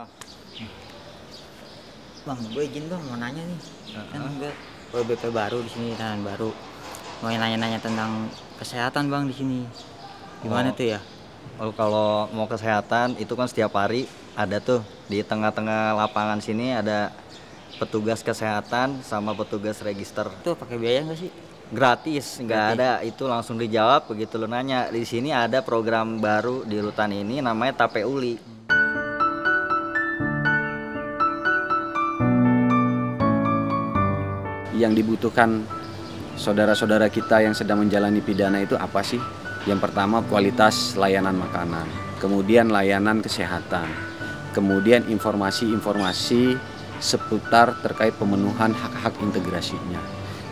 Oh. Bang, gue izin bang mau nanya nih. Kan gue BP baru di sini, tahanan baru. Mau nanya-nanya tentang kesehatan bang di sini. Gimana tuh ya? Kalau mau kesehatan itu kan setiap hari ada tuh di tengah-tengah lapangan sini ada petugas kesehatan sama petugas register. Tuh pakai biaya nggak sih? Gratis, nggak Gratis. ada, itu langsung dijawab begitu lu nanya. Di sini ada program baru di rutan ini namanya Tape Uli. Yang dibutuhkan saudara-saudara kita yang sedang menjalani pidana itu apa sih? Yang pertama kualitas layanan makanan, kemudian layanan kesehatan, kemudian informasi-informasi seputar terkait pemenuhan hak-hak integrasinya.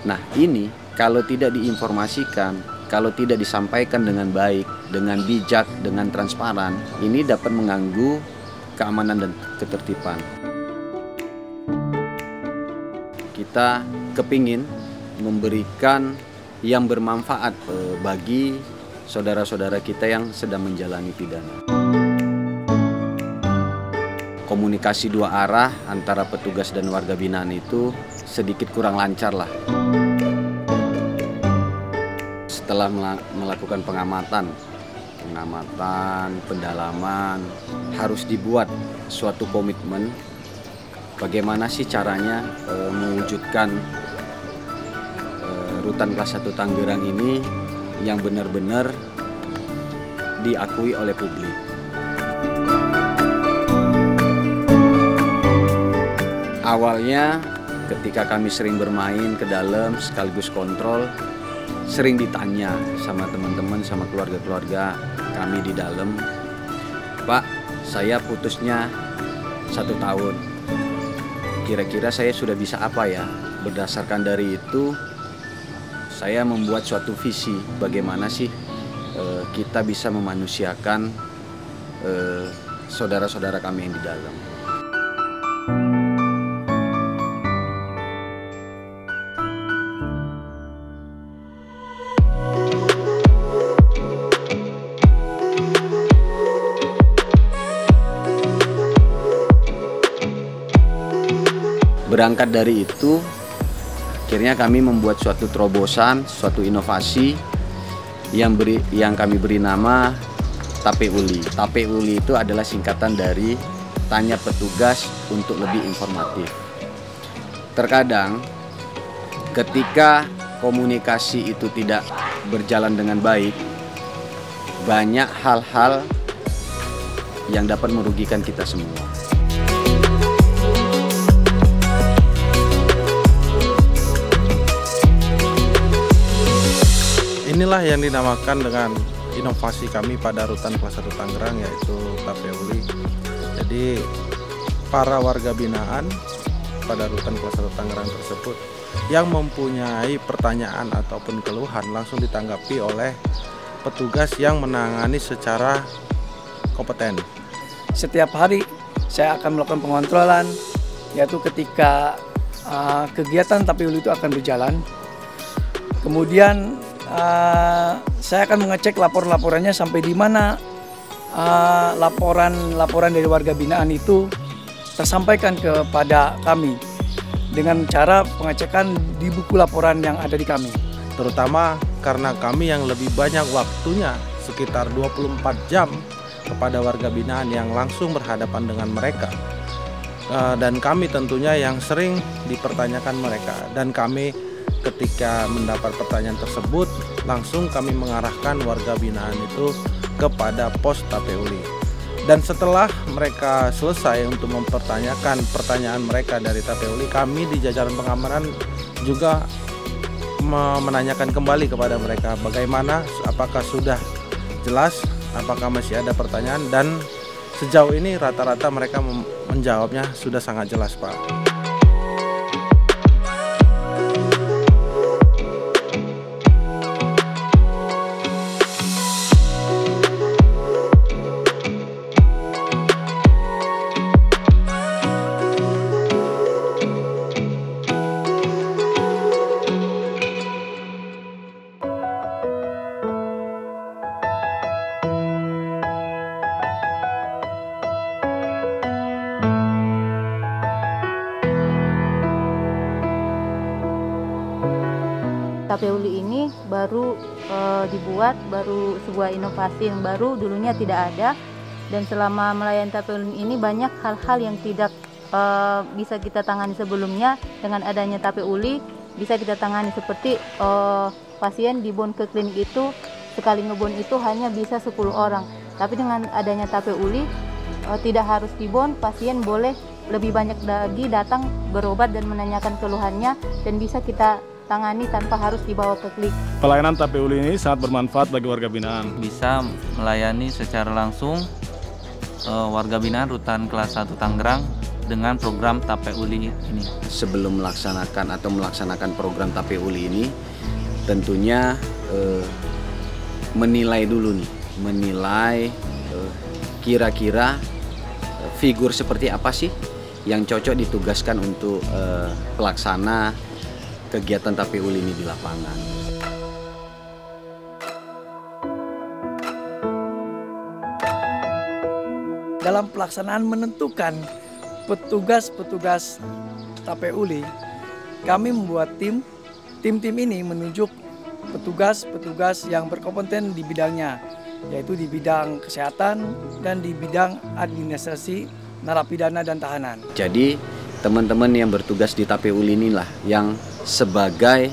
Nah ini kalau tidak diinformasikan, kalau tidak disampaikan dengan baik, dengan bijak, dengan transparan, ini dapat mengganggu keamanan dan ketertiban. Kita kepingin memberikan yang bermanfaat bagi saudara-saudara kita yang sedang menjalani pidana. Komunikasi dua arah antara petugas dan warga binaan itu sedikit kurang lancar lah. Setelah melakukan pengamatan, pendalaman, harus dibuat suatu komitmen bagaimana sih caranya mewujudkan rutan kelas 1 Tangerang ini yang benar-benar diakui oleh publik. Awalnya ketika kami sering bermain ke dalam sekaligus kontrol, sering ditanya sama teman-teman, sama keluarga-keluarga kami di dalam, "Pak, saya putusnya 1 tahun. Kira-kira saya sudah bisa apa ya?" Berdasarkan dari itu, saya membuat suatu visi bagaimana sih kita bisa memanusiakan saudara-saudara kami yang di dalam. Berangkat dari itu, akhirnya kami membuat suatu terobosan, suatu inovasi yang kami beri nama Tape Uli. Tape Uli itu adalah singkatan dari tanya petugas untuk lebih informatif. Terkadang ketika komunikasi itu tidak berjalan dengan baik, banyak hal-hal yang dapat merugikan kita semua. Inilah yang dinamakan dengan inovasi kami pada rutan kelas 1 Tangerang, yaitu Tape Uli. Jadi para warga binaan pada rutan kelas 1 Tangerang tersebut yang mempunyai pertanyaan ataupun keluhan langsung ditanggapi oleh petugas yang menangani secara kompeten. Setiap hari saya akan melakukan pengontrolan, yaitu ketika kegiatan Tape Uli itu akan berjalan. Kemudian saya akan mengecek laporannya sampai di mana laporan dari warga binaan itu tersampaikan kepada kami dengan cara pengecekan di buku laporan yang ada di kami. Terutama karena kami yang lebih banyak waktunya, sekitar 24 jam kepada warga binaan yang langsung berhadapan dengan mereka. Dan kami tentunya yang sering dipertanyakan mereka, dan kami ketika mendapat pertanyaan tersebut langsung kami mengarahkan warga binaan itu kepada pos Tape Uli. Dan setelah mereka selesai untuk mempertanyakan pertanyaan mereka dari Tape Uli, kami di jajaran pengamanan juga menanyakan kembali kepada mereka bagaimana, apakah sudah jelas, apakah masih ada pertanyaan, dan sejauh ini rata-rata mereka menjawabnya sudah sangat jelas, Pak. Tape Uli ini baru dibuat, baru sebuah inovasi yang baru, dulunya tidak ada. Dan selama melayani Tape Uli ini banyak hal-hal yang tidak bisa kita tangani sebelumnya. Dengan adanya Tape Uli bisa kita tangani, seperti pasien dibon ke klinik itu sekali ngebon itu hanya bisa 10 orang. Tapi dengan adanya Tape Uli tidak harus dibon, pasien boleh lebih banyak lagi datang berobat dan menanyakan keluhannya, dan bisa kita tangani tanpa harus dibawa ke klinik. Pelayanan Tape Uli ini sangat bermanfaat bagi warga binaan. Bisa melayani secara langsung warga binaan Rutan Kelas 1 Tangerang dengan program Tape Uli ini. Sebelum melaksanakan program Tape Uli ini, tentunya menilai dulu nih, kira-kira figur seperti apa sih yang cocok ditugaskan untuk pelaksana kegiatan Tape Uli ini di lapangan. Dalam pelaksanaan menentukan petugas-petugas Tape Uli, kami membuat tim ini menunjuk petugas-petugas yang berkompeten di bidangnya, yaitu di bidang kesehatan dan di bidang administrasi narapidana dan tahanan. Jadi teman-teman yang bertugas di Tape Uli inilah yang sebagai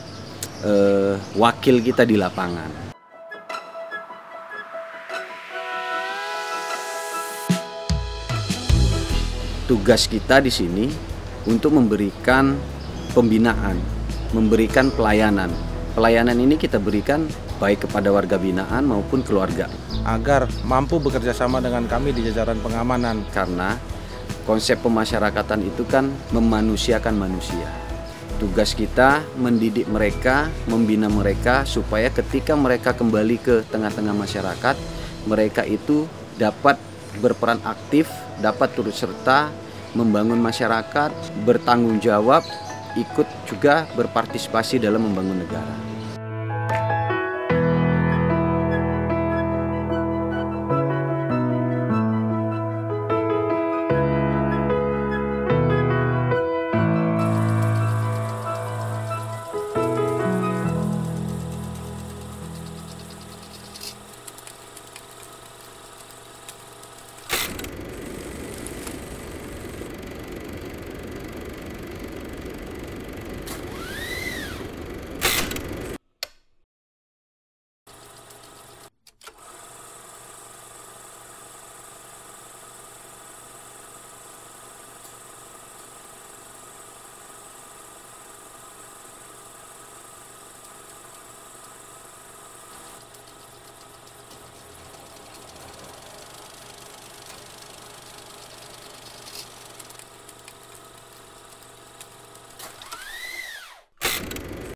wakil kita di lapangan. Tugas kita di sini untuk memberikan pembinaan, memberikan pelayanan. Pelayanan ini kita berikan baik kepada warga binaan maupun keluarga. Agar mampu bekerja sama dengan kami di jajaran pengamanan. Karena konsep pemasyarakatan itu kan memanusiakan manusia. Tugas kita mendidik mereka, membina mereka supaya ketika mereka kembali ke tengah-tengah masyarakat, mereka itu dapat berperan aktif, dapat turut serta membangun masyarakat, bertanggung jawab, ikut juga berpartisipasi dalam membangun negara.